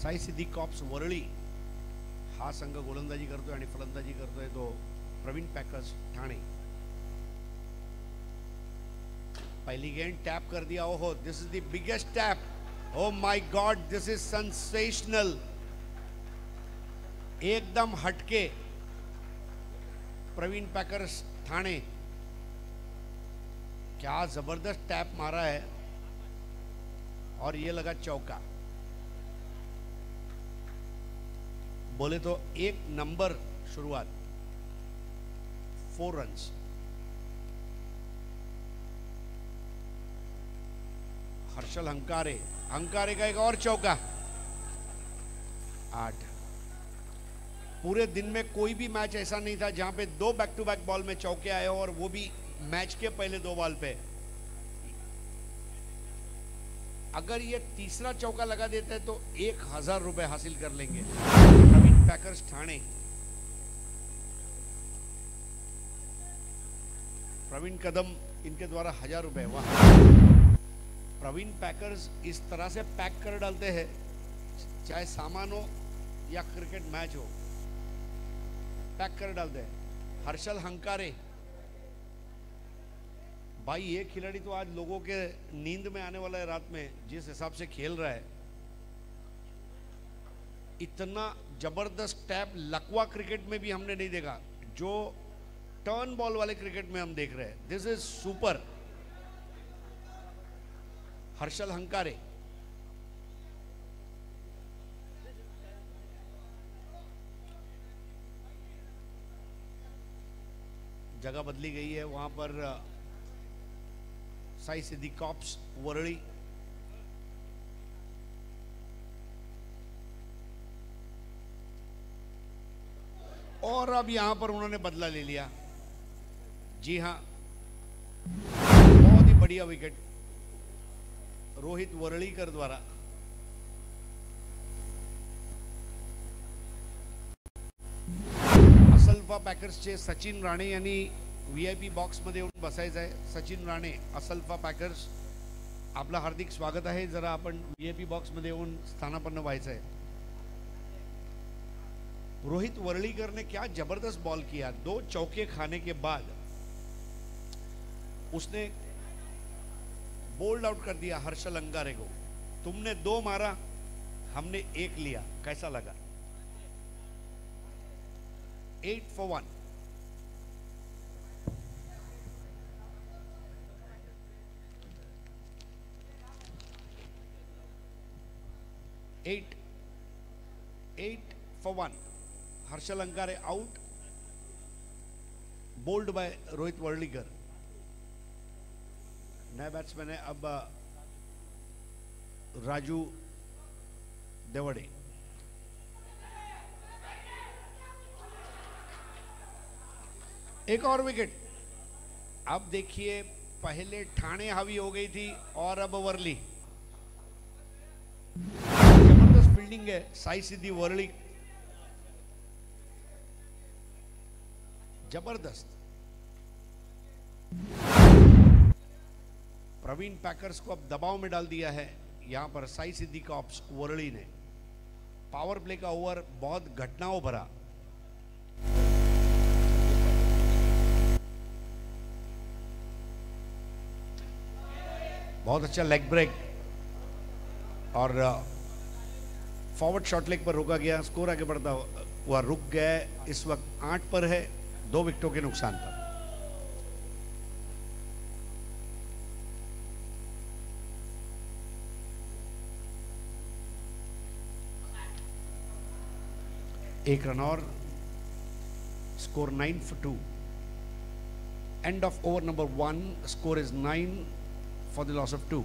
साई सिद्धी cops Worli हा संघ गोलंदाजी करतोय आणि फलंदाजी करतोय तो प्रवीण पॅकर्स ठाणे. पहली गेंद टैप कर दिया. ओहो, this is the biggest tap. Oh my God, this is sensational. एकदम हटके प्रवीण पैकर्स ठाणे. क्या जबरदस्त टैप मारा है और ये लगा चौका. बोले तो एक नंबर शुरुआत. 4 रन्स. हर्षल हंकारे का एक और चौका. 8. पूरे दिन में कोई भी मैच ऐसा नहीं था जहां पे 2 बैक टू बैक बॉल में चौके आए हो, और वो भी मैच के पहले 2 बॉल पे. अगर ये तीसरा चौका लगा देते हैं तो 1000 रुपए हासिल कर लेंगे. प्रवीण पैकर्स ठाणे. प्रवीण कदम इनके द्वारा 1000 रुपए. वाह. प्रवीण पैकर्स इस तरह से पैक कर डालते हैं, चाहे सामान हो या क्रिकेट मैच हो, पैक कर डालते हैं. हर्षल हंकारे. भाई ये खिलाड़ी तो आज लोगों के नींद में आने वाला है रात में, जिस हिसाब से खेल रहा है. इतना जबरदस्त टैप लकवा क्रिकेट में भी हमने नहीं देखा जो टर्न बॉल वाले क्रिकेट में हम देख रहे हैं. This is super. Harshal Hankare. जगह बदली गई है, वहां पर साई सिद्धी कॉप्स वरळी. और अब यहां पर उन्होंने बदला ले लिया. जी हां, बहुत ही बढ़िया विकेट रोहित वरळीकर द्वारा. असल्फा पॅकर्सचे सचिन राणे यांनी VIP बॉक्स मध्ये येऊन बसायचं आहे. सचिन राणे, असल्फा पॅकर्स, आपलं हार्दिक स्वागत आहे. जरा आपण VIP बॉक्स मध्ये येऊन स्थानापन्न व्हायचं आहे. रोहित वरळीकर ने क्या जबरदस्त बॉल किया. 2 चौके खाने के बाद उसने बोल्ड आउट कर दिया हर्षल हंकारे को. तुमने 2 मारा, हमने 1 लिया. कैसा लगा? 8 for 1. Eight for 1. Harshal Hankare out, bowled by Rohit Varlikar. नए बैट्समैन है अब राजू देवड़े. एक और विकेट. अब देखिए, पहले ठाणे हावी हो गई थी और अब वर्ली. जबरदस्त फील्डिंग है साई सिद्धी वरळी. जबरदस्त. प्रवीण पैकर्स को अब दबाव में डाल दिया है यहां पर साई सिद्धी कॉप्स वरळी ने. पावर प्ले का ओवर बहुत घटनाओं भरा. बहुत अच्छा लेग ब्रेक और फॉरवर्ड शॉर्ट लेग पर रोका गया. स्कोर आगे बढ़ता हुआ रुक गया. इस वक्त 8 पर है, 2 विकेटों के नुकसान पर. एक रन और. Score 9 for 2. End of over number 1. Score is 9 for the loss of 2.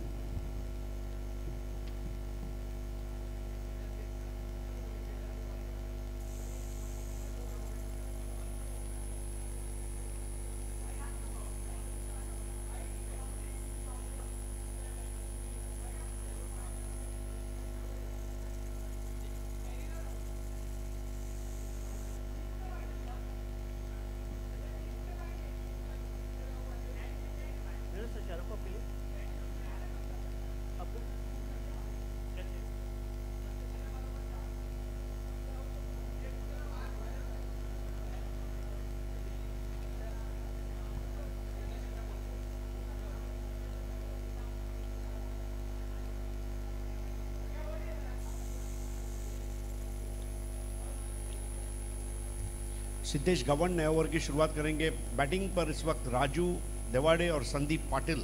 Siddhesh गवण नए ओवर की शुरुआत करेंगे। बैटिंग पर इस वक्त राजू देवाड़े और संदीप पाटिल।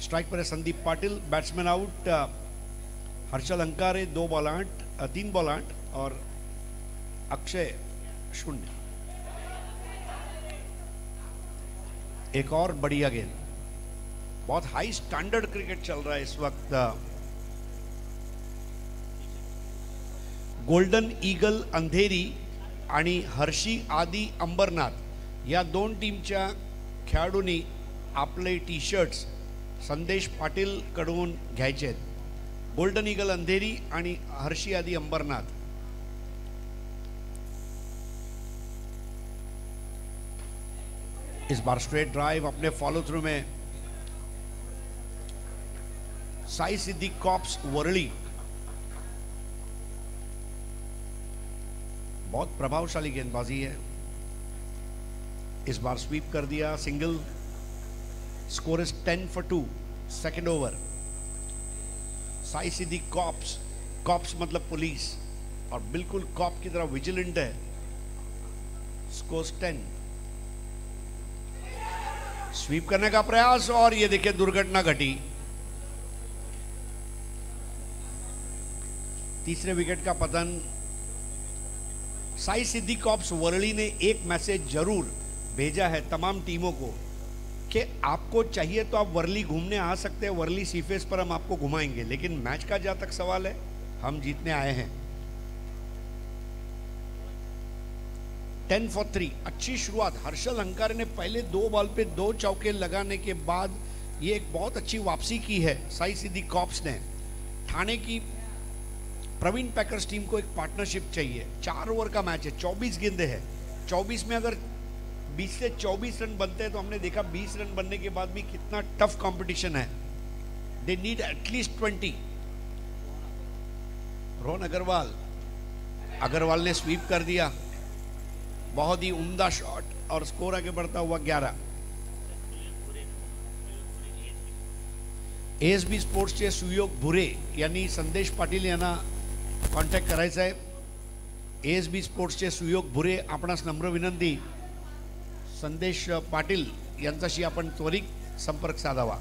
स्ट्राइक पर है Sandeep Patil, batsman out. Harshal Ankare 3 ball 8 और अक्षय 0। एक और बढ़िया गेंद। बहुत हाई स्टैंडर्ड क्रिकेट चल रहा है इस वक्त। गोल्डन ईगल अंधेरी आणि हर्षी आदी अंबरनाथ या 2 टीमच्या खेळाडूंनी आपले टी शर्ट्स संदेश पाटील कडून घ्यायचे आहेत। गोल्डन ईगल अंधेरी आणि हर्षी आदी अंबरनाथ। इस बार स्ट्रेट ड्राइव अपने फॉलो थ्रू में साई सिद्दीक कॉप्स वरली। बहुत प्रभावशाली गेंदबाजी है। इस बार स्वीप कर दिया, single. Score is 10 for 2, second over. Sai Siddiq cops मतलब पुलिस, और बिल्कुल कॉप की तरह विजिलेंट है। स्कोर 10। स्वीप करने का प्रयास और ये देखिए दुर्घटना घटी। तीसरे विकेट का पतन। साई सिद्दीक कॉप्स वर्ली ने एक मैसेज जरूर भेजा है तमाम टीमों को कि आपको चाहिए तो आप वर्ली घूमने आ सकते हैं, वर्ली सीफेस पर हम आपको घुमाएंगे, लेकिन मैच का जहां तक सवाल है हम जीतने आए हैं। 10 for 3। अच्छी शुरुआत। हर्षल अंकार ने पहले 2 बॉल पे 2 चौके लगाने के बाद ये एक बहुत अच्छी वापसी की है साई सिद्दीक कॉप्स ने। ठाणे की प्रवीण पैकर्स टीम को एक पार्टनरशिप चाहिए। 4 ओवर का मैच है, 24 गेंदें हैं। 24 में अगर 20 से 24 रन बनते हैं तो हमने देखा 20 रन बनने के बाद भी कितना टफ कंपटीशन है। They need at least 20। Rohan Agarwal ने स्वीप कर दिया। बहुत ही उम्दा शॉट और स्कोर आगे बढ़ता हुआ 11। ASB स्पोर्ट्सचे सुयोग भुरे यांनी संदेश पाटील यांना कॉन्टॅक्ट करायचा आहे। ASB स्पोर्ट्सचे सुयोग भुरे, आपणास नम्र विनंती, संदेश पाटील यांच्याशी आपण त्वरित संपर्क साधावा।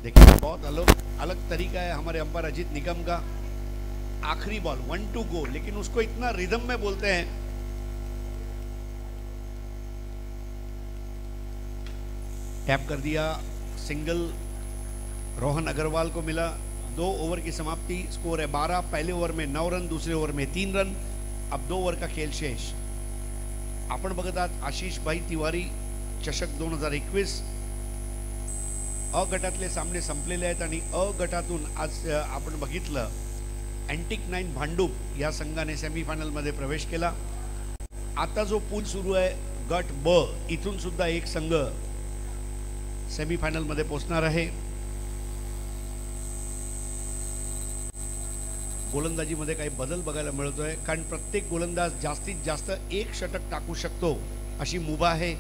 देखिए बहुत अलग तरीका है हमारे अंपायर अजीत निगम का। आखिरी बॉल 1 to go, लेकिन उसको इतना रिदम में बोलते हैं। टैप कर दिया, सिंगल। रोहन अग्रवाल को मिला। 2 ओवर की समाप्ति। स्कोर है 12। पहले ओवर में 9 रन, दूसरे ओवर में 3 रन। अब 2 ओवर का खेल शेष। आपण बघत आहात आशिष भाई तिवारी चषक 2021। अ गटातले सामने संपलेले आहेत आणि अ गटातून आज आपण बघितलं एंटिक 9 भांडूप या संघाने सेमीफायनल मध्ये प्रवेश केला। आता जो पूल सुरू आहे गट ब, इथून सुद्धा एक संघ सेमीफायनल मध्ये पोहोचणार आहे। गोलंदाजी मध्ये काही बदल बघायला मिळतोय, कारण प्रत्येक गोलंदाज जास्तीत जास्त 1 षटक टाकू शकतो अशी मुभा आहे।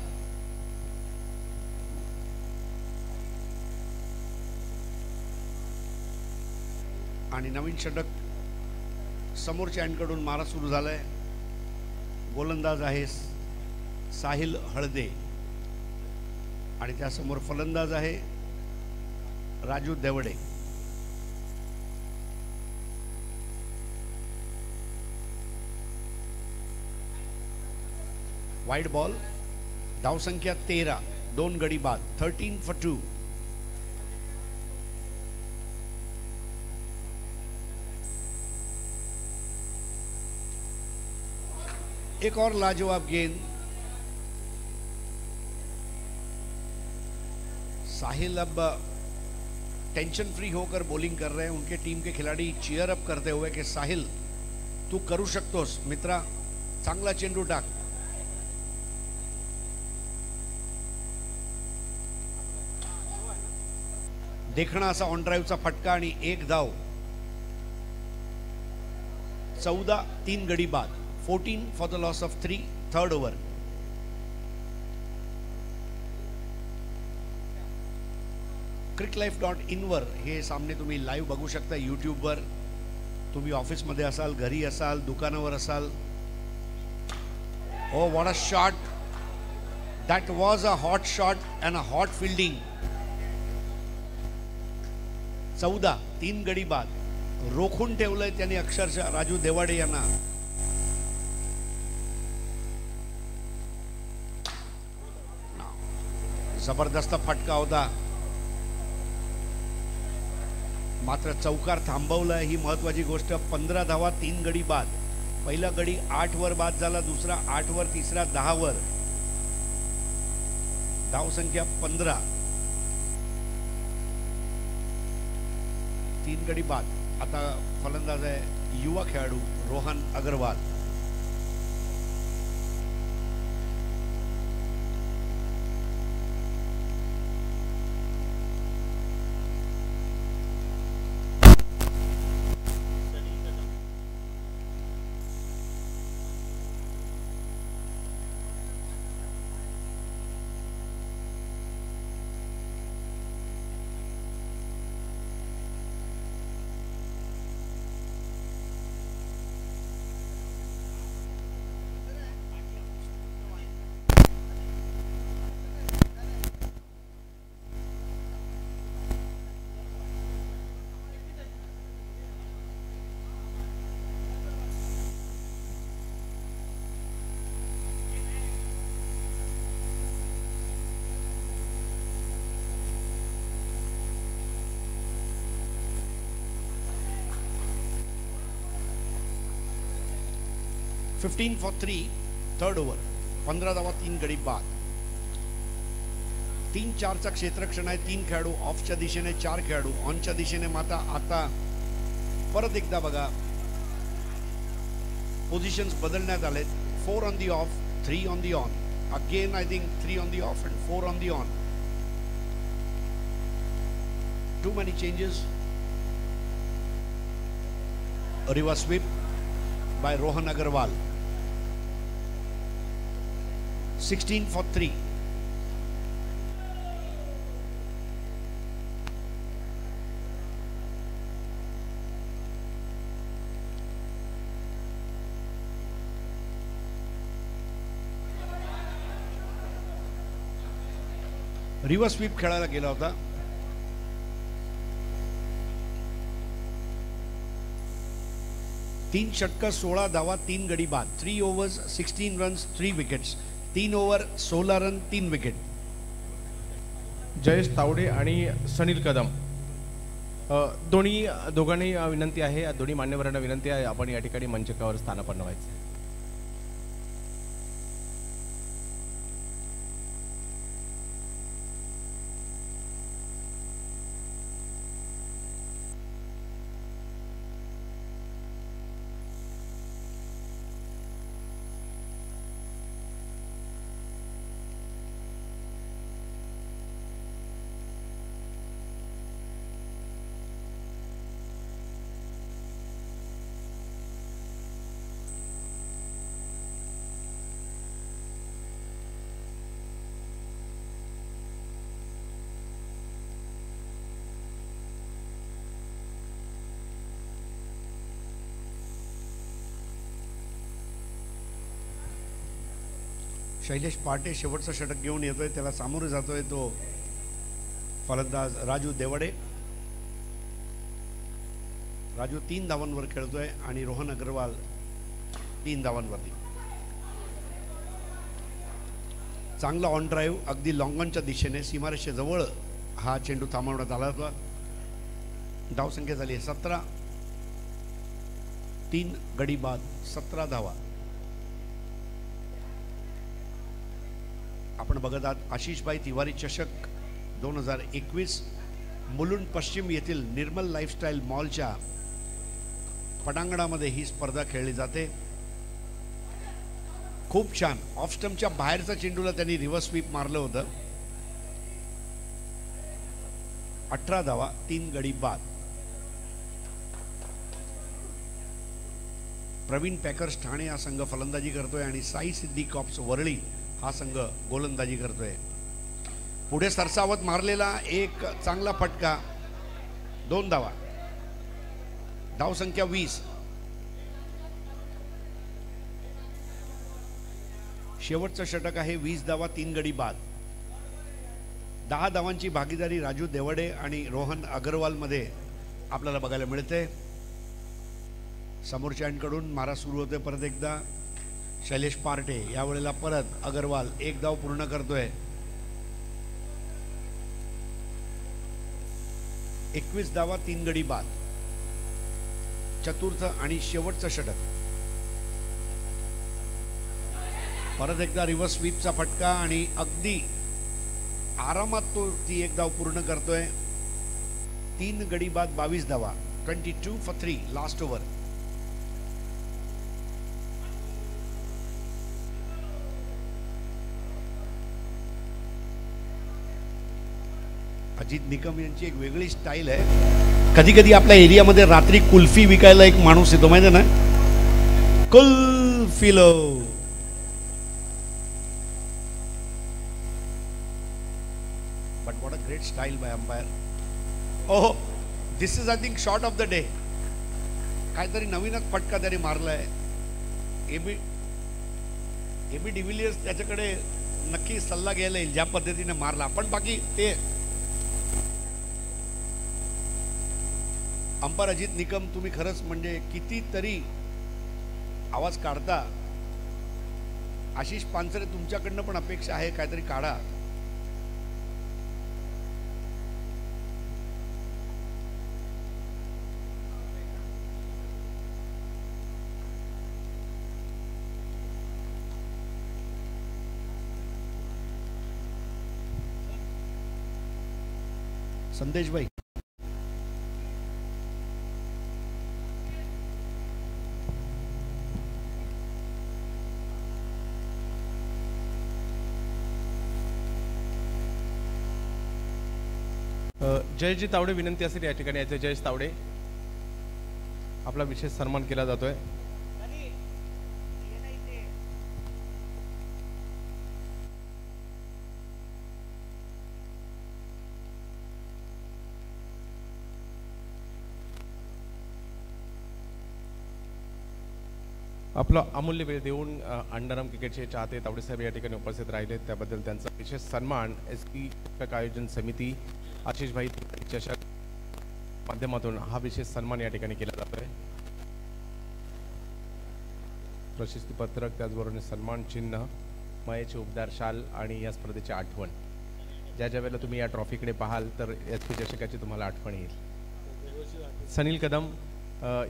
आणि नवीन षटक समोरच्या एंडकडून मारा सुरू झालाय। गोलंदाज आहे साहिल हळदे आणि त्यासमोर फलंदाज आहे राजू देवडे। Wide ball. धाव संख्या 13, 2 गडी बाद। 13 for 2। एक और लाजवाब गेंद। साहिल अब टेंशन फ्री होकर बॉलिंग कर रहे हैं। उनके टीम के खिलाड़ी चीयर अप करते हुए कि साहिल तू करू शकतोस मित्रा, चांगला चेंडू टाक। देखणा असा ऑन ड्राईव्हचा फटका आणि 1 धाव। 14, 3 गडी बाद। 14 for the loss of 3, third over. cricklife.in वर हे सामने तुम्ही लाईव्ह बघू शकता यूट्यूबवर। तुम्ही ऑफिसमध्ये असाल, घरी असाल, दुकानावर असाल. Oh what a shot. That was a hot shot and a hot fielding. 14 3 गडी बाद रोखून ठेवलंय त्यांनी अक्षरशः राजू देवाडे यांना. जबरदस्त फटका होता, मात्र चौकार थांबवलाय ही महत्वाची गोष्ट. 15 धावा 3 गडी बाद. पहिला गडी 8 वर बाद झाला, दुसरा 8 वर, तिसरा 10 वर. धावसंख्या 15. 3 गडी बाद. आता फलंदाज आहे युवा खेळाडू Rohan Agarwal. Fifteen for 3 third over. 15 धावा 3 गडी बाद. 3-4चा क्षेत्रक्षण आहे. 3 खेळाडू ऑफच्या दिशेने, 4 खेळाडू ऑनच्या दिशेने. आता परत एकदा बघा पोझिशन्स बदलण्यात आलेत. 4 on the off, 3 on the on. Again I think 3 on the off and 4 on the on. Too many changes. Reverse sweep by Rohan Agarwal. 16 for 3. Reverse sweep खेळायला गेला होता. तीन षटक 16 धावा 3 गडी बाद. 3 overs 16 runs 3 wickets. 3 over 16 run 3 wicket. Jayesh Tawde आणि सनील कदम दोघांनी विनंती आहे, दोन्ही मान्यवरांना विनंती आहे आपण या ठिकाणी मंचकावर स्थानापन्न व्हायचे. शैलेश पाटे शेवटचं षटक घेऊन येतोय, त्याला सामोरे जातोय तो फलंदाज राजू देवडे. राजू 3 धावांवर खेळतोय आणि रोहन अग्रवाल 3 धावांवरती. चांगला ऑन ड्राईव्ह अगदी लॉंगॉनच्या दिशेने सीमारेषे जवळ हा चेंडू थांबवण्यात आला होता. धावसंख्या झाली 17. 3 गडी बाद 17 धावा. आपण बघत आहात आशिषभाई तिवारी चषक 2021 मुलुंड पश्चिम येथील निर्मल लाईफस्टाईल मॉलच्या पटांगणामध्ये ही स्पर्धा खेळली जाते. खूप छान ऑफ स्टंपच्या बाहेरचा चेंडूला त्यांनी रिव्हर्स स्वीप मारलं होतं. 18 धावा 3 गडी बाद. प्रवीण पॅकर्स ठाणे हा संघ फलंदाजी करतोय आणि साई सिद्धी कॉप्स वरळी हा संघ गोलंदाजी करतोय. पुढे सरसावत मारलेला एक चांगला फटका 2 धावा. धावसंख्या 20. शेवटचं षटक आहे. 20 धावा, 3 गडी बाद. 10 धावांची भागीदारी राजू देवडे आणि रोहन अग्रवाल मध्ये आपल्याला बघायला मिळते. समोरच्या एंडकडून मारा सुरू होते. परत एकदा शैलेश पार्टे, यावेळेला परत अग्रवाल 1 धाव पूर्ण करतोय. 21 धावा, 3 गडी बाद. चतुर्थ आणि शेवटचं षटक. परत एकदा रिव्हर्स स्वीपचा फटका आणि अगदी आरामात तो ती 1 धाव पूर्ण करतोय. 3 गडी बाद, 22 धावा. 22 for 3 last over. Ajit Nikam यांची एक वेगळी स्टाईल आहे. कधी कधी आपल्या एरियामध्ये रात्री कुल्फी विकायला एक माणूस येतो, माहिती ना, कुल्फिलो. But what a great style by umpire. ओहो, this is I think shot of the day. काहीतरी नवीनच फटका त्याने मारलाय. एबी डिव्हिलियर्स त्याच्याकडे नक्की सल्ला घ्यायला येईल ज्या पद्धतीने मारला. पण बाकी ते अंपायर अजित निकम, तुम्ही खरंच म्हणजे कितीतरी आवाज काढता. आशिष पानसरे, तुमच्याकडनं पण अपेक्षा आहे, काहीतरी काढा. संदेश भाई, जयजी तावडे विनंती असेल या ठिकाणी याचे. जयेश तावडे, आपला विशेष सन्मान केला जातोय. आपला अमूल्य वेळ देऊन अंडरआर्म क्रिकेटचे चाहते तावडे साहेब या ठिकाणी उपस्थित राहिले, त्याबद्दल त्यांचा विशेष सन्मान SP चषक आयोजन समिती आशिष भाई चषक माध्यमातून हा विशेष सन्मान या ठिकाणी केला जातोय. प्रशस्ती पत्रक, त्याचबरोबर सन्मान चिन्ह, मायेचे उबदार शाल आणि या स्पर्धेची आठवण. ज्या ज्या वेळेला तुम्ही या ट्रॉफीकडे पाहाल तर SP चषकाची तुम्हाला आठवण येईल. सनील कदम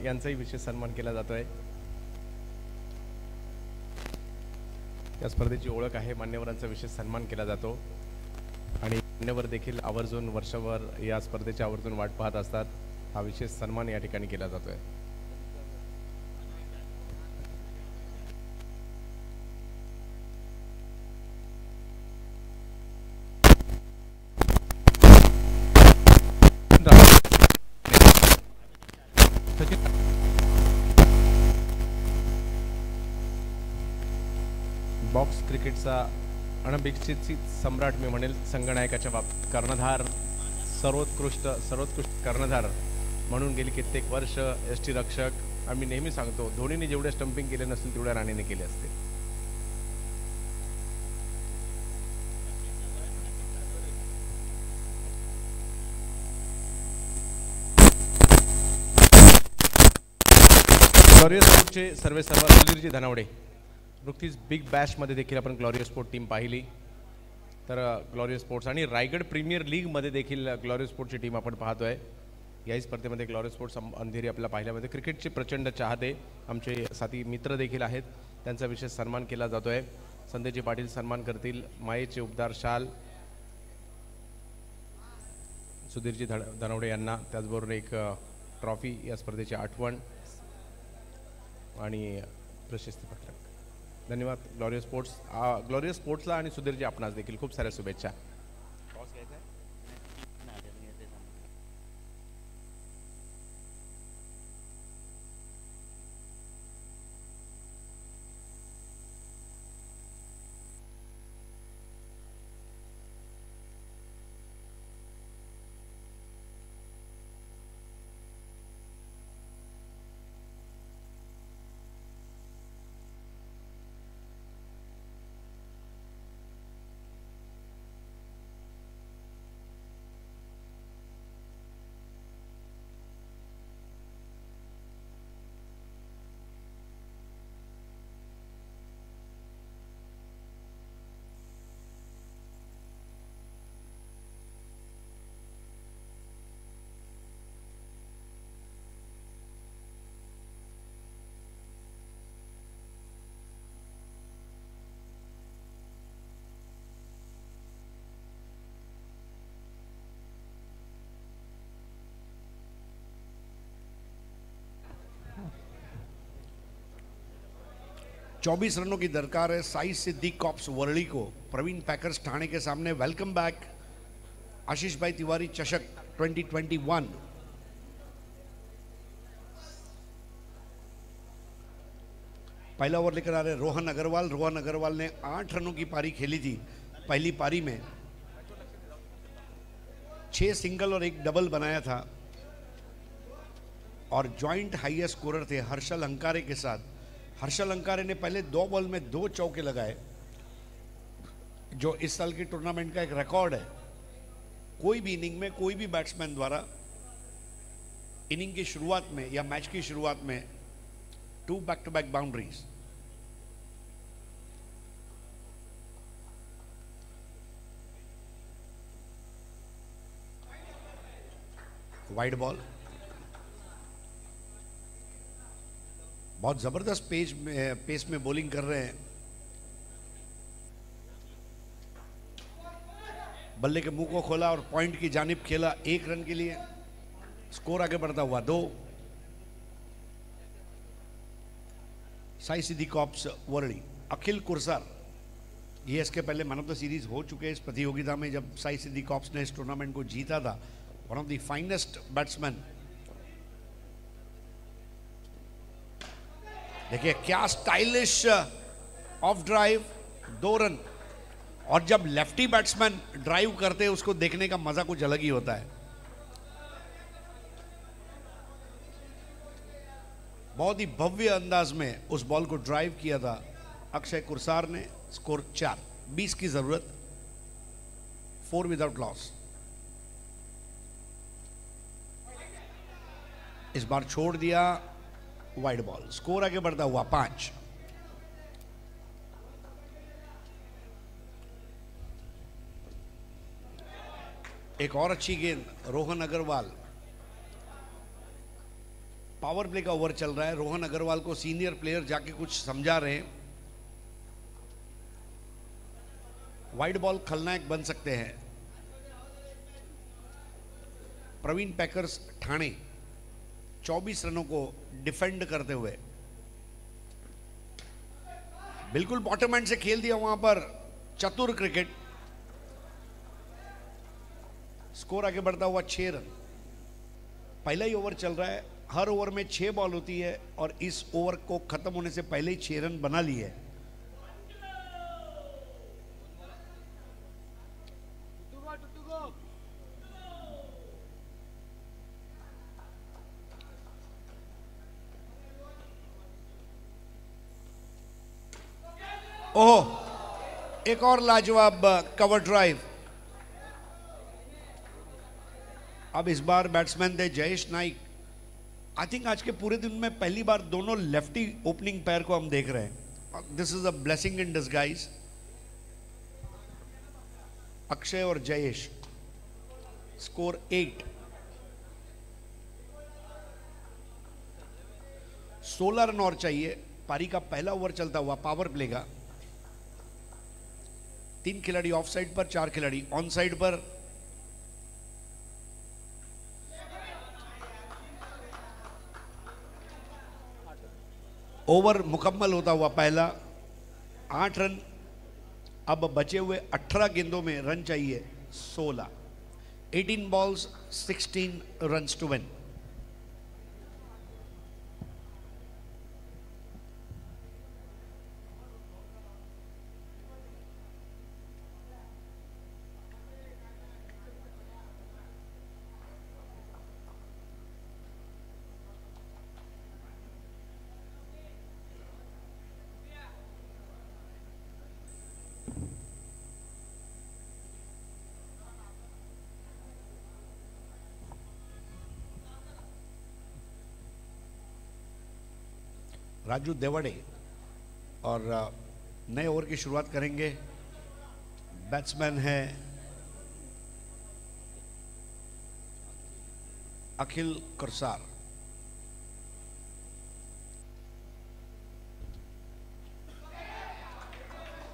यांचाही विशेष सन्मान केला जातोय. या स्पर्धेची ओळख आहे, मान्यवरांचा विशेष सन्मान केला जातो आणि मान्यवर देखील आवर्जून वर्षभर या स्पर्धेच्या आवर्जून वाट पाहत असतात. हा विशेष सन्मान या ठिकाणी केला जातोय. बॉक्स क्रिकेटचा अनपेक्षित सम्राट मी म्हणेल संगणकाच्या बाबतीत कर्णधार, सर्वोत्कृष्ट कर्णधार म्हणून गेली कित्येक वर्ष ST रक्षक. आम्ही नेहमी सांगतो, धोनीने जेवढे स्टंपिंग केले नसतील तेवढ्या राणेने केले असते. ग्लोरियस स्पोर्टचे सर्वेसर्वा सुधीरजी धनावडे. नुकतीच बिग बॅशमध्ये देखील आपण ग्लोरियस स्पोर्ट टीम पाहिली. तर ग्लोरियस स्पोर्ट्स आणि रायगड प्रीमियर लीगमध्ये देखील ग्लोरियस स्पोर्टची टीम आपण पाहतोय. याही स्पर्धेमध्ये ग्लोरियस स्पोर्ट्स अंधेरी आपल्याला पाहिल्यामध्ये क्रिकेटचे प्रचंड चाहते आमचे साथी मित्र देखील आहेत, त्यांचा विशेष सन्मान केला जातोय. संदेशजी पाटील सन्मान करतील. मायेचे उबदार शाल सुधीरजी धनावडे यांना, त्याचबरोबर एक ट्रॉफी, या स्पर्धेची आठवण आणि प्रशस्ती पत्रक. धन्यवाद ग्लोरियस स्पोर्ट्सला आणि सुधीरजी आपणास देखील खूप साऱ्या शुभेच्छा. 24 रनों की दरकार है साई सिद्दीक कॉप्स वर्ली को प्रवीण पैकर्स ठाणे के सामने। वेलकम बैक आशीष भाई तिवारी चषक 2021। पहला ओवर लेकर आ रहे रोहन अग्रवाल। रोहन अग्रवाल ने 8 रनों की पारी खेली थी। पहली पारी में 6 सिंगल और 1 डबल बनाया था और जॉइंट हाईएस्ट स्कोरर थे हर्षल अंकारे के साथ। हर्षल अंकारे ने पहले 2 बॉल में 2 चौके लगाए, जो इस साल की टूर्नामेंट का एक रिकॉर्ड है। कोई भी इनिंग में कोई भी बैट्समैन द्वारा इनिंग की शुरुआत में या मैच की शुरुआत में 2 back to back boundaries. Wide ball, बहुत जबरदस्त पेस में बॉलिंग कर रहे हैं। बल्ले के मुंह को खोला और पॉइंट की जानिब खेला 1 रन के लिए। स्कोर आगे बढ़ता हुआ 2। साई सिद्दीक कॉप्स वर्ली। अखिल कुरसार, ये इसके पहले मैन ऑफ द सीरीज हो चुके हैं इस प्रतियोगिता में जब साई सिद्दीक कॉप्स ने इस टूर्नामेंट को जीता था। One of the finest batsman. देखिए क्या स्टाइलिश ऑफ ड्राइव, 2 रन। और जब लेफ्टी बैट्समैन ड्राइव करते हैं उसको देखने का मजा कुछ अलग ही होता है। बहुत ही भव्य अंदाज में उस बॉल को ड्राइव किया था अक्षय कुरसार ने। स्कोर 4, 20 की जरूरत, 4 विदाउट लॉस। इस बार छोड़ दिया वाइड बॉल। स्कोर आगे बढ़ता हुआ 5। एक और अच्छी गेंद रोहन अग्रवाल। पावर प्ले का ओवर चल रहा है। रोहन अग्रवाल को सीनियर प्लेयर जाके कुछ समझा रहे हैं। वाइड बॉल खलनायक बन सकते हैं प्रवीण पैकर्स ठाणे 24 रनों को डिफेंड करते हुए। बिल्कुल बॉटम एंड से खेल दिया वहां पर चतुर क्रिकेट। स्कोर आगे बढ़ता हुआ 6 रन। पहला ही ओवर चल रहा है। हर ओवर में 6 बॉल होती है और इस ओवर को खत्म होने से पहले ही 6 रन बना लिए है। ओह, एक और लाजवाब कवर ड्राइव। अब इस बार बैट्समैन थे जयेश नाइक। आई थिंक आज के पूरे दिन में पहली बार दोनों लेफ्टी ओपनिंग पैर को हम देख रहे हैं। This is a blessing in disguise. Akshay और जयेश। स्कोर 8। 16 रन और चाहिए। पारी का पहला ओवर चलता हुआ पावर प्ले का। 3 खिलाड़ी ऑफ साइड पर, 4 खिलाड़ी ऑन साइड पर। ओवर मुकम्मल होता हुआ पहला। 8 रन। अब बचे हुए 18 गेंदों में रन चाहिए 16। 18 balls 16 runs to win. Raju Devde और नए ओवर की शुरुआत करेंगे। बैट्समैन है अखिल कुरसार।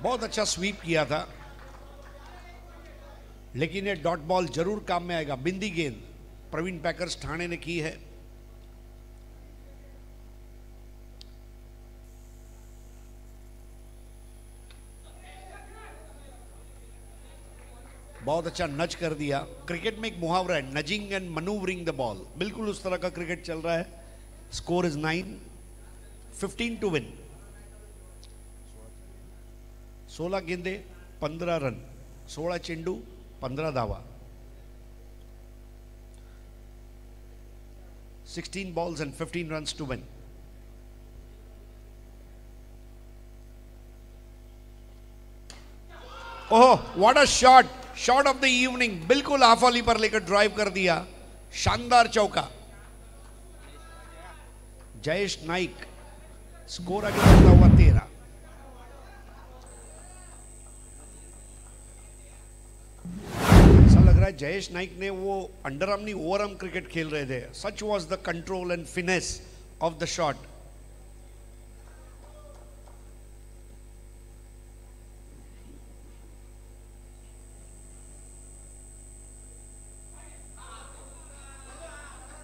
बहुत अच्छा स्वीप किया था, लेकिन ये डॉट बॉल जरूर काम में आएगा। बिंदी गेंद प्रवीण पैकर्स ठाणे ने की है। बहुत अच्छा नच कर दिया। क्रिकेट में एक मुहावरा है, nudging and manoeuvring the ball, बिल्कुल उस तरह का क्रिकेट चल रहा है। Score is 9-15 to win. 16 गेंदे 15 रन, 16 चेंडू 15 धावा, 16 balls and 15 runs to win. Oh what a shot, shot of the evening, बिल्कुल हाफ वॉली पर लेकर ड्राइव कर दिया, शानदार चौका। जयेश नाइक, स्कोर आगे बढ़ता हुआ 13। ऐसा लग रहा है जयेश नाइक ने वो अंडर आर्म नहीं ओवर आर्म क्रिकेट खेल रहे थे। Such was the control and finesse of the shot.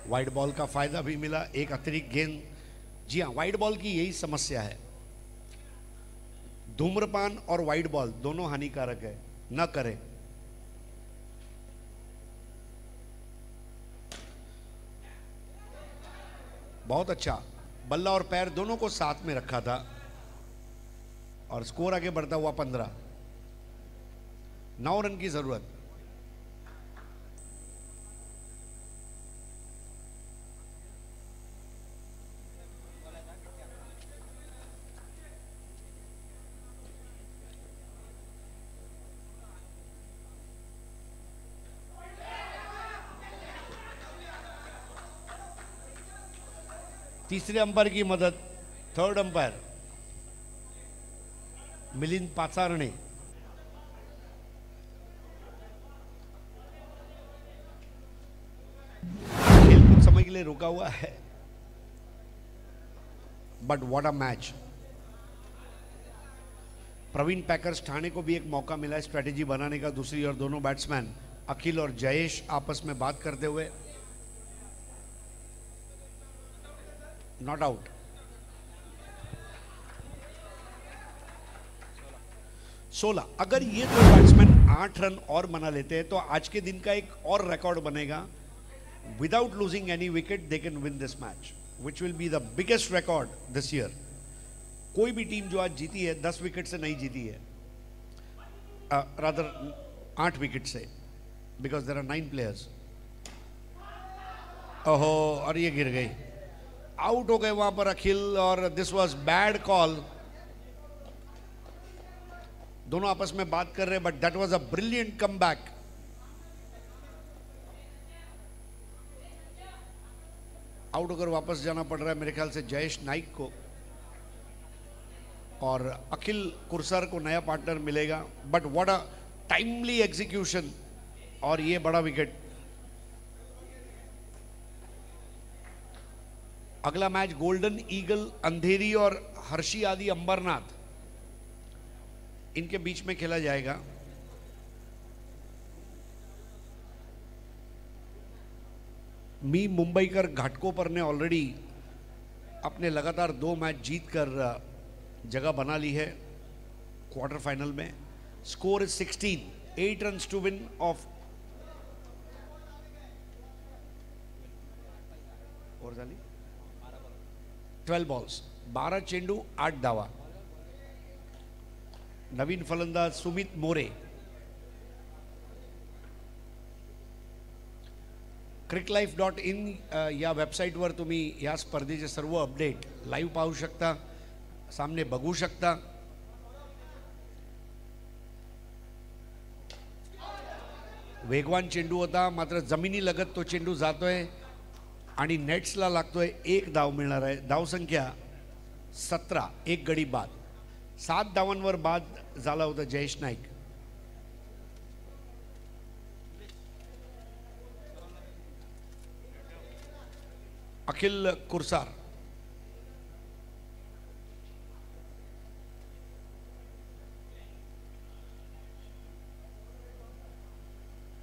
Wide ball का फायदा भी मिला, एक अतिरिक्त गेंद। जी हाँ, वाइड बॉल की यही समस्या है, धूम्रपान और वाइड बॉल दोनों हानिकारक है, न करें। बहुत अच्छा, बल्ला और पैर दोनों को साथ में रखा था और स्कोर आगे बढ़ता हुआ 15। 9 रन की जरूरत। तीसरे अंपायर की मदद, थर्ड अंपायर मिलिंद पाचारणे। खेल कुछ समय के लिए रुका हुआ है, but what a match. Praveen Packers Thane को भी एक मौका मिला है स्ट्रेटेजी बनाने का दूसरी और दोनों बैट्समैन अखिल और जयेश आपस में बात करते हुए। Not out. 16। अगर ये दो बैट्समैन 8 रन और बना लेते हैं तो आज के दिन का एक और रिकॉर्ड बनेगा। Without losing any wicket they can win this match, which will be the biggest record this year. कोई भी टीम जो आज जीती है 10 विकेट से नहीं जीती है, रादर 8 विकेट से, बिकॉज देयर आर 9 प्लेयर्स। ओहो, और ये गिर गई, आउट हो गए वहां पर अखिल, और दिस वाज बैड कॉल। दोनों आपस में बात कर रहे हैं, but that was a brilliant comeback. Out होकर वापस जाना पड़ रहा है मेरे ख्याल से जयेश नाइक को, और अखिल कुरसर को नया पार्टनर मिलेगा। But what a timely execution, और ये बड़ा विकेट। अगला मैच गोल्डन ईगल अंधेरी और हर्षी आदि अंबरनाथ, इनके बीच में खेला जाएगा। मी मुंबईकर घाटकोपर ने ऑलरेडी अपने लगातार 2 मैच जीतकर जगह बना ली है क्वार्टर फाइनल में। Score is 16, 8 run to win off और 12 बॉल्स, 12 चेंडू 8 धावा। नवीन फलंदाज सुमित मोरे। cricklife.in या वेबसाईटवर तुम्ही या स्पर्धेचे सर्व अपडेट लाईव्ह पाहू शकता, सामने बघू शकता। वेगवान चेंडू होता, मात्र जमिनी लगत तो चेंडू जातोय आणि नेट्सला लागतोय। 1 धाव मिळणार आहे। धाव संख्या 17, 1 गडी बाद। 7 धावांवर बाद झाला होता जयेश नाईक। अखिल कुरसार,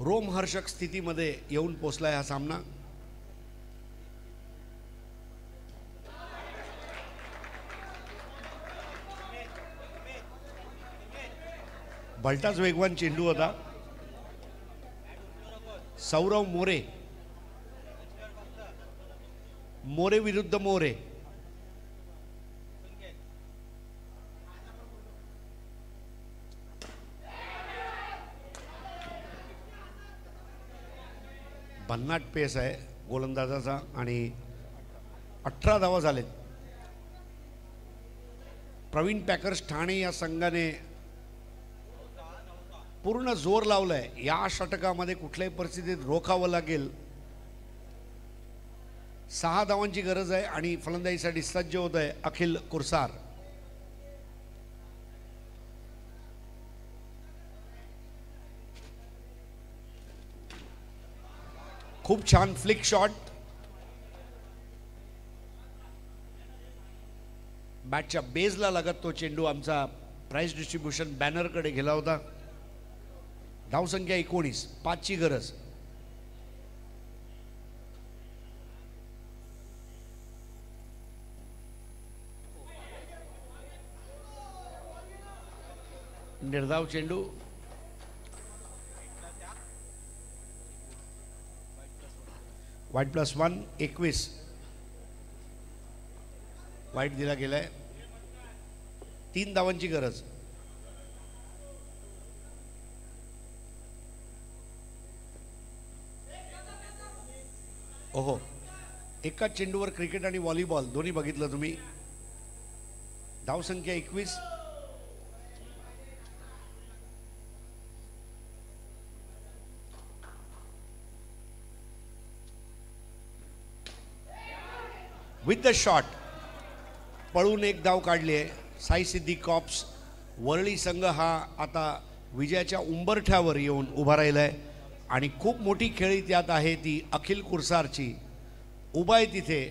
रोमहर्षक स्थितीमध्ये येऊन पोचलाय हा सामना। भलताच वेगवान चेंडू होता, सौरव मोरे, मोरे विरुद्ध मोरे. भन्नाट पेस आहे गोलंदाजाचा आणि 18 धावा झालेत. प्रवीण पॅकर्स ठाणे या संघाने पूर्ण जोर लावलाय. या षटकामध्ये कुठल्याही परिस्थितीत रोखावं लागेल. 6 धावांची गरज आहे आणि फलंदाजीसाठी सज्ज होत आहे अखिल कुरसार. खूप छान फ्लिक शॉट. बॅटच्या बेजला लागत तो चेंडू आमचा प्राइस डिस्ट्रीब्युशन बॅनरकडे गेला होता. धावसंख्या 19, 5 ची गरज. निर्धाव चेंडू. वाईट +1, 21. वाईट दिला गेलाय. 3 धावांची गरज. ओहो, एकाच चेंडूवर क्रिकेट आणि व्हॉलीबॉल दोन्ही बघितलं तुम्ही. धावसंख्या 21. विथ द शॉट पळून एक धाव काढली आहे. साई सिद्धी कॉप्स वरळी संघ हा आता विजयाच्या उंबरठ्यावर येऊन उभा राहिला आहे आणि खूप मोठी खेळी त्यात आहे ती अखिल कुरसारची. उभा आहे तिथे.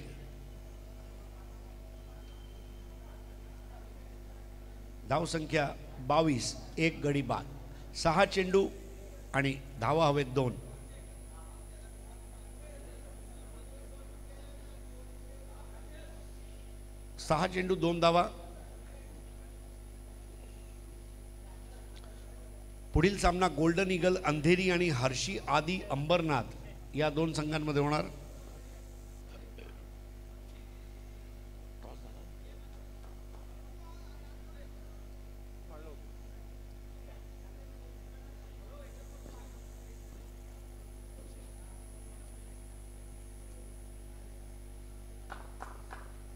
धावसंख्या 22, 1 गडी बाद. 6 चेंडू आणि धावा हवेत 2. सहा चेंडू 2 धावा. पुढील सामना गोल्डन ईगल अंधेरी आणि हर्षी आदी अंबरनाथ या 2 संघांमध्ये होणार.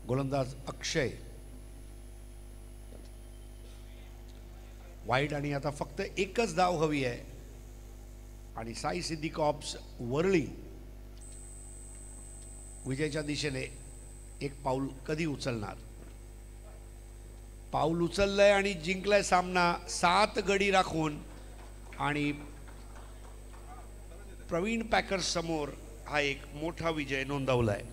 गोलंदाज अक्षय. वाईट आणि आता फक्त एकच धाव हवी आहे आणि साई सिद्धी कॉप्स वरळी विजयाच्या दिशेने एक पाऊल कधी उचलणार. पाऊल उचललंय आणि जिंकलाय सामना 7 गडी राखून आणि प्रवीण पॅकर्स समोर हा एक मोठा विजय नोंदवलाय.